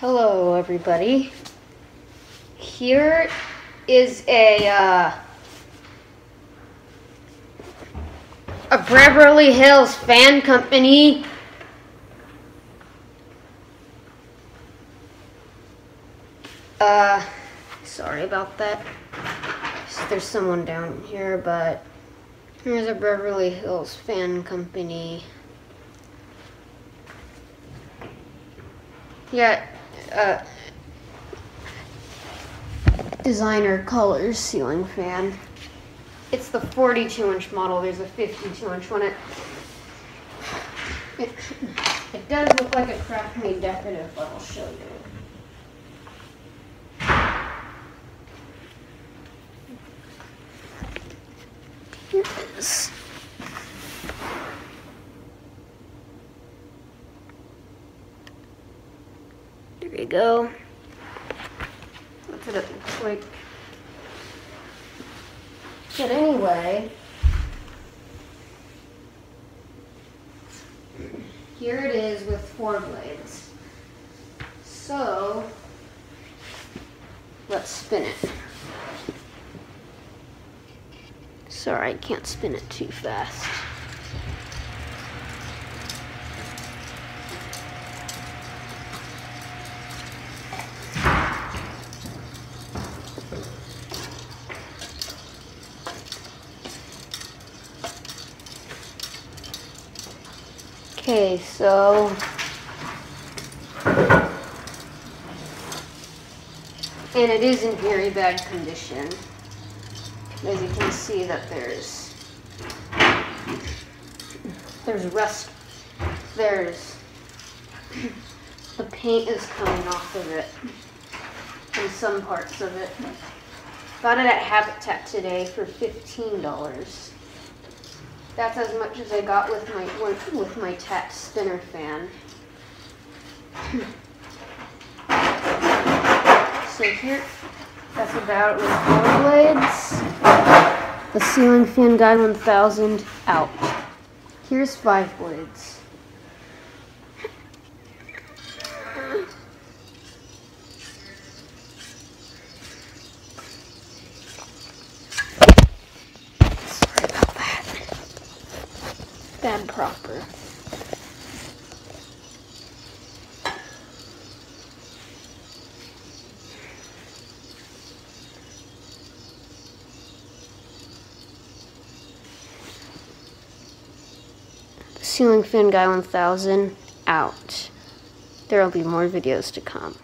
Hello, everybody. Here is a Beverly Hills fan company. Sorry about that. There's someone down here, but here's a Beverly Hills fan company. Yeah, designer colors ceiling fan. It's the 42-inch model. There's a 52-inch one. It does look like a craft-made decorative, but I'll show you. Here it is. There you go. That's what it looks like. But anyway, here it is with 4 blades. So, let's spin it. Sorry, I can't spin it too fast. Okay, so and it is in very bad condition. As you can see that there's rust, there's the paint is coming off of it in some parts of it. Got it at Habitat today for $15. That's as much as I got with my tack spinner fan. So here, that's about it with 4 blades. The Ceiling Fan Guide 1000 out. Here's 5 blades. Bad proper. Ceiling Fan Guy 1000 out. There will be more videos to come.